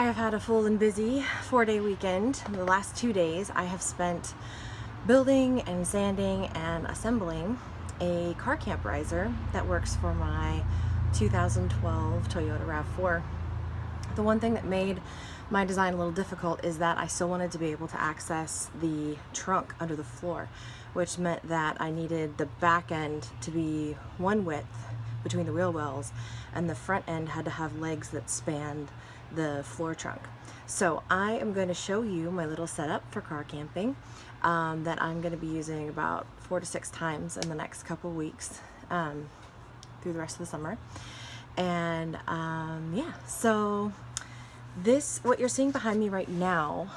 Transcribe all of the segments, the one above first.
I have had a full and busy 4-day weekend. The last 2 days I have spent building and sanding and assembling a car camp riser that works for my 2012 Toyota RAV4. The one thing that made my design a little difficult is that I still wanted to be able to access the trunk under the floor, which meant that I needed the back end to be one width between the wheel wells, and the front end had to have legs that spanned the floor trunk. So I am going to show you my little setup for car camping that I'm going to be using about 4 to 6 times in the next couple weeks through the rest of the summer. And yeah, so what you're seeing behind me right now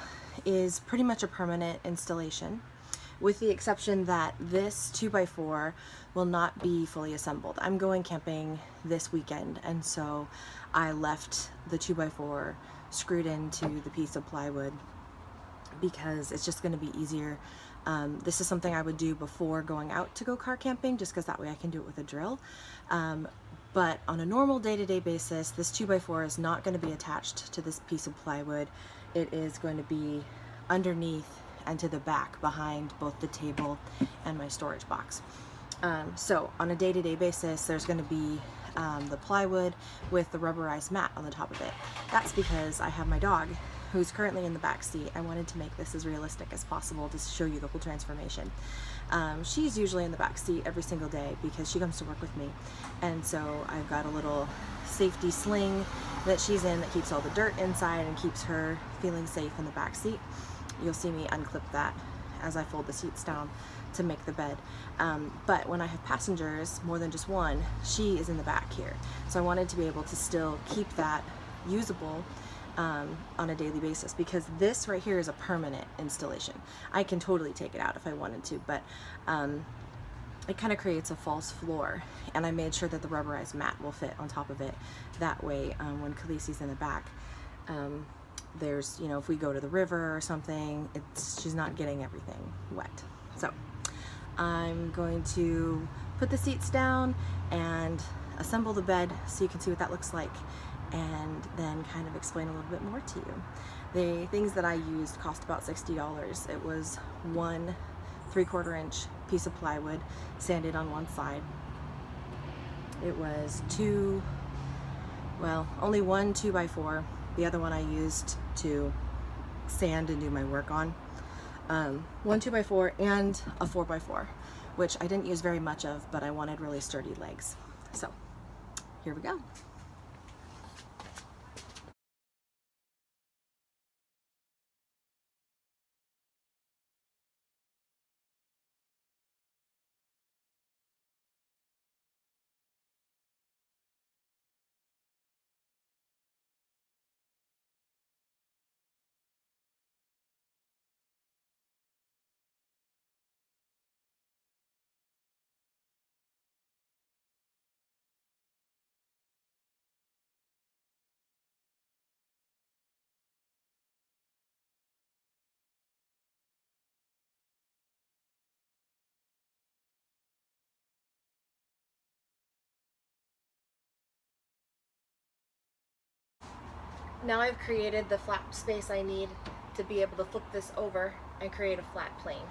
is pretty much a permanent installation, with the exception that this 2x4 will not be fully assembled. I'm going camping this weekend, and so I left the 2x4 screwed into the piece of plywood because it's just going to be easier. This is something I would do before going out to go car camping, just because that way I can do it with a drill. But on a normal day-to-day basis, this 2x4 is not going to be attached to this piece of plywood. It is going to be underneath and to the back behind both the table and my storage box. So on a day-to-day basis, there's going to be the plywood with the rubberized mat on the top of it. That's because I have my dog who's currently in the back seat. I wanted to make this as realistic as possible to show you the whole transformation. She's usually in the back seat every single day because she comes to work with me, and so I've got a little safety sling that she's in that keeps all the dirt inside and keeps her feeling safe in the back seat. You'll see me unclip that as I fold the seats down to make the bed. But when I have passengers, more than just one, she is in the back here. So I wanted to be able to still keep that usable on a daily basis, because this right here is a permanent installation. I can totally take it out if I wanted to, but it kind of creates a false floor, and I made sure that the rubberized mat will fit on top of it. That way, when Khaleesi's in the back, there's, you know, if we go to the river or something, she's not getting everything wet. So I'm going to put the seats down and assemble the bed so you can see what that looks like, and then kind of explain a little bit more to you. The things that I used cost about $60. It was 1 3/4 inch piece of plywood sanded on one side. It was only one 2x4. The other one I used to sand and do my work on. 1 2x4 and a 4x4, which I didn't use very much of, but I wanted really sturdy legs. So here we go. Now I've created the flap space I need to be able to flip this over and create a flat plane.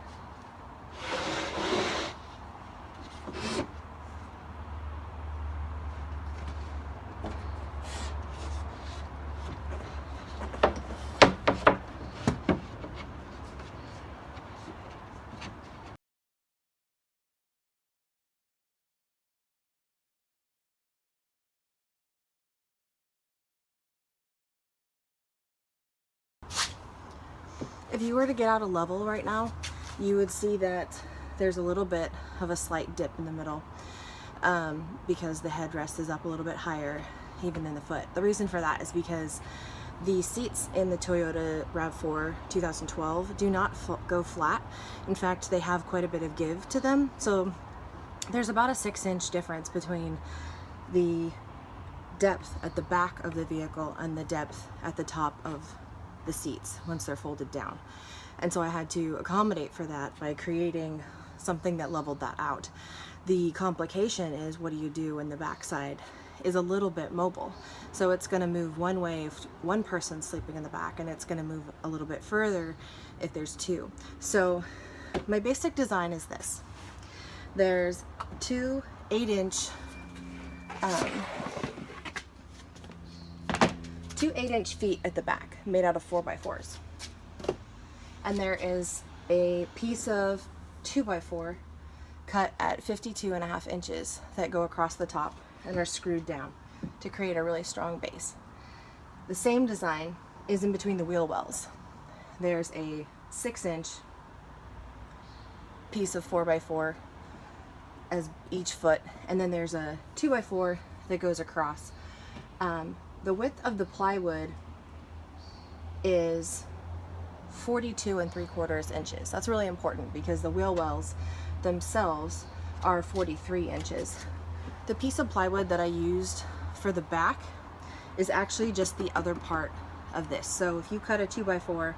If you were to get out a level right now, you would see that there's a little bit of a slight dip in the middle because the headrest is up a little bit higher even than the foot. The reason for that is because the seats in the Toyota RAV4 2012 do not go flat. In fact, they have quite a bit of give to them. So there's about a 6-inch difference between the depth at the back of the vehicle and the depth at the top of the seats once they're folded down. And so I had to accommodate for that by creating something that leveled that out. The complication is, what do you do when the backside is a little bit mobile. So it's going to move one way if one person's sleeping in the back, and it's going to move a little bit further if there's two. So my basic design is this. There's two 8-inch feet at the back made out of 4x4s. And there is a piece of 2x4 cut at 52.5 inches that go across the top and are screwed down to create a really strong base. The same design is in between the wheel wells. There's a 6-inch piece of 4x4 as each foot, and then there's a 2x4 that goes across. The width of the plywood is 42 3/4 inches. That's really important because the wheel wells themselves are 43 inches. The piece of plywood that I used for the back is actually just the other part of this. So if you cut a 2x4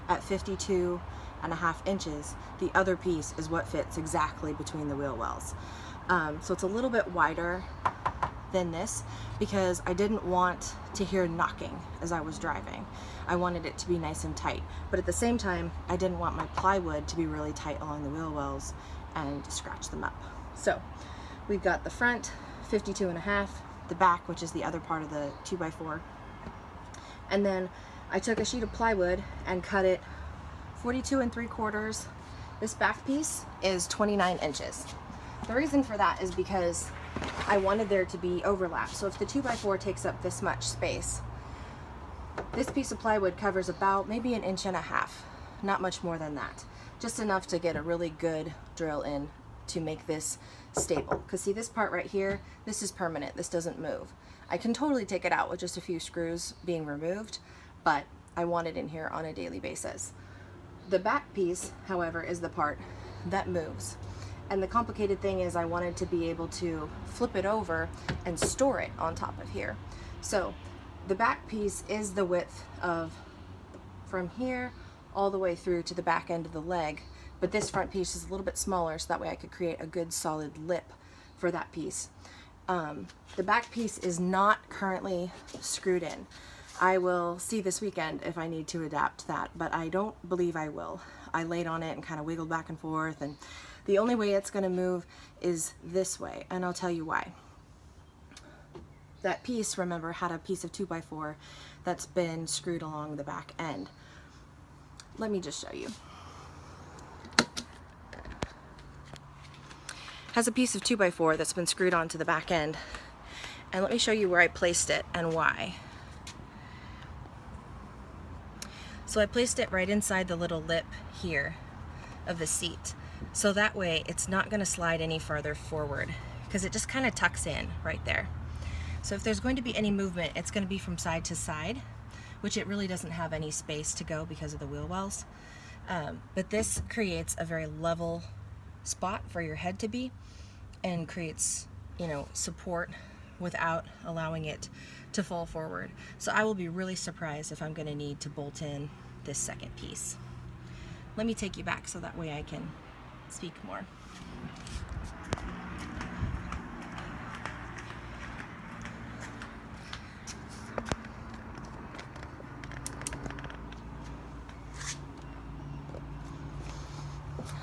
at 52.5 inches, the other piece is what fits exactly between the wheel wells. So it's a little bit wider than this because I didn't want to hear knocking as I was driving. I wanted it to be nice and tight, but at the same time I didn't want my plywood to be really tight along the wheel wells and scratch them up. So we've got the front 52.5, the back, which is the other part of the 2x4, and then I took a sheet of plywood and cut it 42 3/4. This back piece is 29 inches. The reason for that is because I wanted there to be overlap. So if the 2x4 takes up this much space, this piece of plywood covers about maybe 1.5 inches, not much more than that. Just enough to get a really good drill in to make this stable. Because see, this part right here, this is permanent, this doesn't move. I can totally take it out with just a few screws being removed, but I want it in here on a daily basis. The back piece, however, is the part that moves. And the complicated thing is I wanted to be able to flip it over and store it on top of here. So the back piece is the width of from here all the way through to the back end of the leg, but this front piece is a little bit smaller, so that way I could create a good solid lip for that piece. The back piece is not currently screwed in. I will see this weekend if I need to adapt that, but I don't believe I will. I laid on it and kind of wiggled back and forth, and the only way it's going to move is this way, and I'll tell you why. That piece, remember, had a piece of 2x4 that's been screwed along the back end. Let me just show you. Has a piece of 2x4 that's been screwed onto the back end, and let me show you where I placed it and why. So I placed it right inside the little lip here of the seat. So that way it's not going to slide any farther forward because it just kind of tucks in right there. So if there's going to be any movement, it's going to be from side to side, which it really doesn't have any space to go because of the wheel wells. But this creates a very level spot for your head to be and creates, you know, support without allowing it to fall forward. So I will be really surprised if I'm going to need to bolt in this second piece. Let me take you back so that way I can speak more.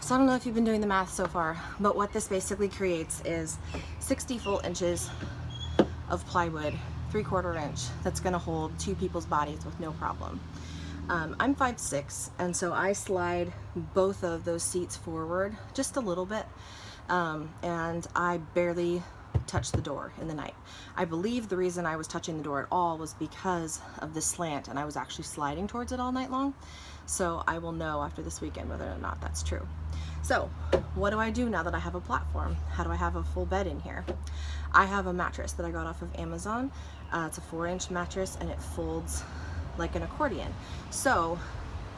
So I don't know if you've been doing the math so far, but what this basically creates is 60 full inches of plywood, 3/4 inch, that's going to hold two people's bodies with no problem. I'm 5'6", and so I slide both of those seats forward just a little bit, and I barely touch the door in the night. I believe the reason I was touching the door at all was because of the slant, and I was actually sliding towards it all night long. So I will know after this weekend whether or not that's true. So what do I do now that I have a platform? How do I have a full bed in here? I have a mattress that I got off of Amazon. It's a 4-inch mattress, and it folds like an accordion. So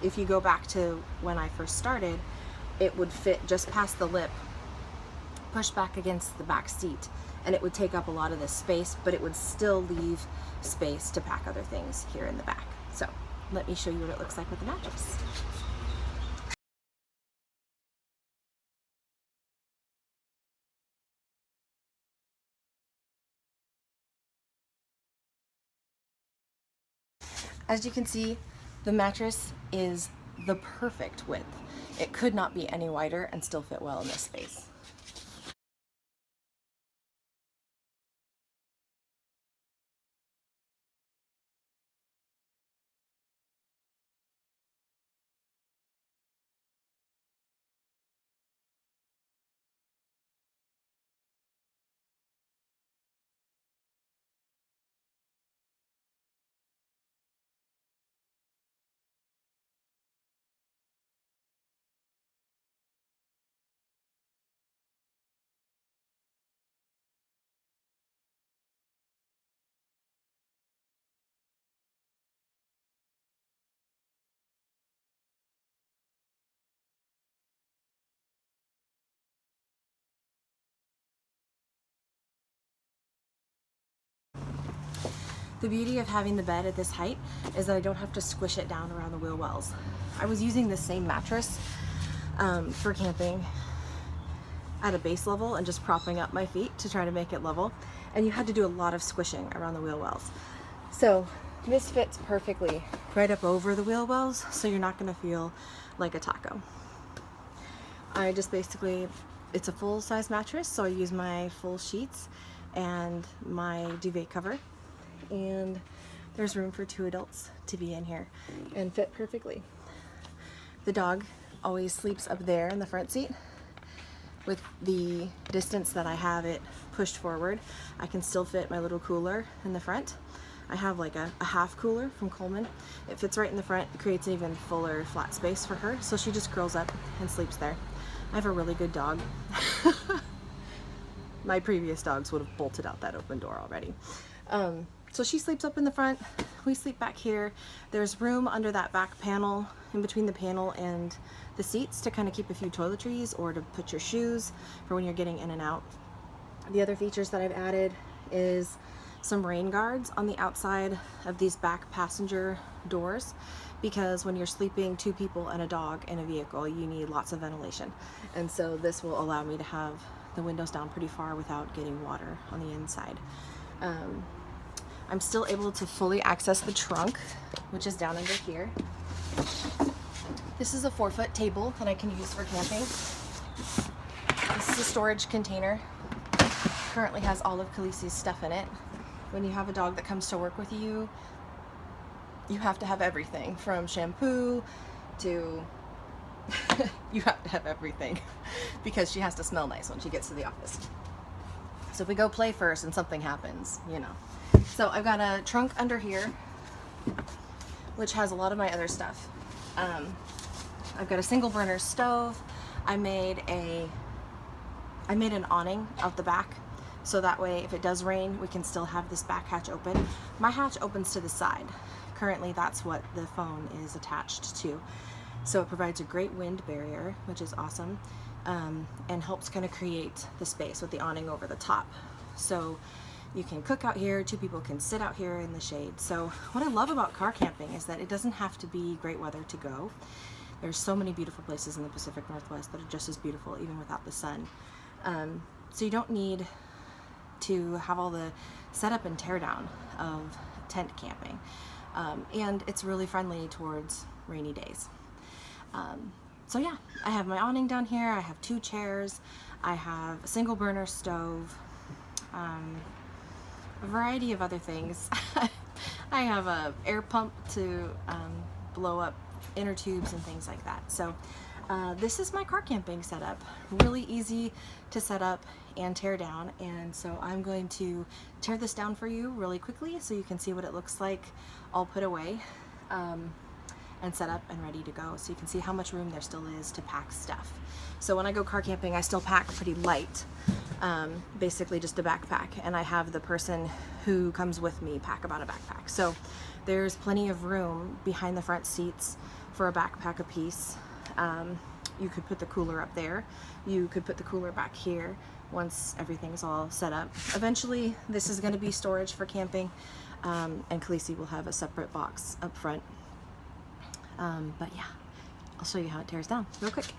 if you go back to when I first started, it would fit just past the lip, push back against the back seat, and it would take up a lot of this space, but it would still leave space to pack other things here in the back. So let me show you what it looks like with the mattress. As you can see, the mattress is the perfect width. It could not be any wider and still fit well in this space. The beauty of having the bed at this height is that I don't have to squish it down around the wheel wells. I was using the same mattress for camping at a base level and just propping up my feet to try to make it level. And you had to do a lot of squishing around the wheel wells. So this fits perfectly right up over the wheel wells, so you're not gonna feel like a taco. I just basically, it's a full size mattress, so I use my full sheets and my duvet cover. And there's room for 2 adults to be in here and fit perfectly. The dog always sleeps up there in the front seat. With the distance that I have it pushed forward, I can still fit my little cooler in the front. I have like a half cooler from Coleman. It fits right in the front, creates an even fuller flat space for her, so she just curls up and sleeps there. I have a really good dog. My previous dogs would have bolted out that open door already. So she sleeps up in the front, we sleep back here. There's room under that back panel, in between the panel and the seats, to kind of keep a few toiletries or to put your shoes for when you're getting in and out. The other features that I've added is some rain guards on the outside of these back passenger doors, because when you're sleeping 2 people and a dog in a vehicle, you need lots of ventilation. And so this will allow me to have the windows down pretty far without getting water on the inside. I'm still able to fully access the trunk, which is down under here. This is a 4-foot table that I can use for camping. This is a storage container. Currently has all of Khaleesi's stuff in it. When you have a dog that comes to work with you, you have to have everything from shampoo to you have to have everything because she has to smell nice when she gets to the office. So if we go play first and something happens, you know. So I've got a trunk under here, which has a lot of my other stuff. I've got a single burner stove. I made an awning out the back, so that way if it does rain, we can still have this back hatch open. My hatch opens to the side. Currently that's what the phone is attached to. So it provides a great wind barrier, which is awesome, and helps kind of create the space with the awning over the top. So you can cook out here, 2 people can sit out here in the shade. So what I love about car camping is that it doesn't have to be great weather to go. There's so many beautiful places in the Pacific Northwest that are just as beautiful even without the sun. So you don't need to have all the setup and tear down of tent camping. And it's really friendly towards rainy days. So yeah, I have my awning down here, I have 2 chairs, I have a single burner stove, a variety of other things. I have a air pump to blow up inner tubes and things like that. So this is my car camping setup. Really easy to set up and tear down, and so I'm going to tear this down for you really quickly so you can see what it looks like all put away and set up and ready to go, so you can see how much room there still is to pack stuff. So when I go car camping, I still pack pretty light, basically just a backpack, and I have the person who comes with me pack about a backpack. So there's plenty of room behind the front seats for a backpack apiece. You could put the cooler up there. You could put the cooler back here once everything's all set up. Eventually, this is going to be storage for camping, and Khaleesi will have a separate box up front. But yeah, I'll show you how it tears down real quick.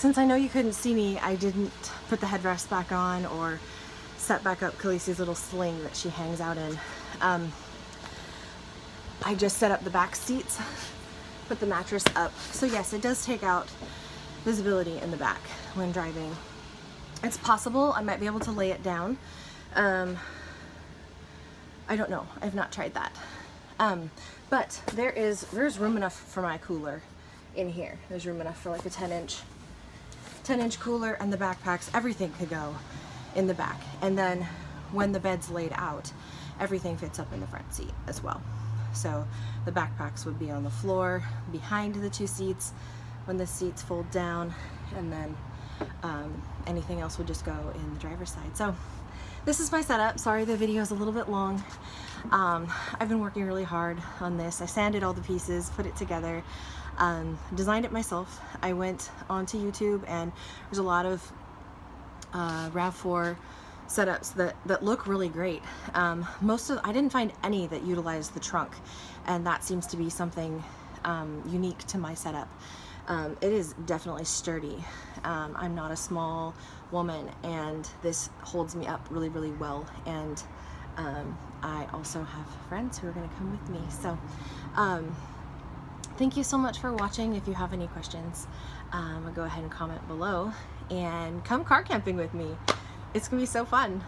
since I know you couldn't see me, I didn't put the headrest back on or set back up Khaleesi's little sling that she hangs out in. I just set up the back seats, put the mattress up. So yes, it does take out visibility in the back when driving. It's possible I might be able to lay it down. I don't know. I've not tried that. But there's room enough for my cooler in here. There's room enough for like a 10-inch cooler, and the backpacks, everything could go in the back. And then when the bed's laid out, everything fits up in the front seat as well. So the backpacks would be on the floor behind the two seats when the seats fold down, and then anything else would just go in the driver's side. So this is my setup. Sorry the video is a little bit long. I've been working really hard on this. I sanded all the pieces, put it together, designed it myself. I went onto YouTube, and there's a lot of RAV4 setups that look really great. I didn't find any that utilized the trunk, and that seems to be something unique to my setup. It is definitely sturdy. I'm not a small woman, and this holds me up really, really well. And I also have friends who are going to come with me. So thank you so much for watching. If you have any questions, go ahead and comment below, and come car camping with me. It's gonna be so fun.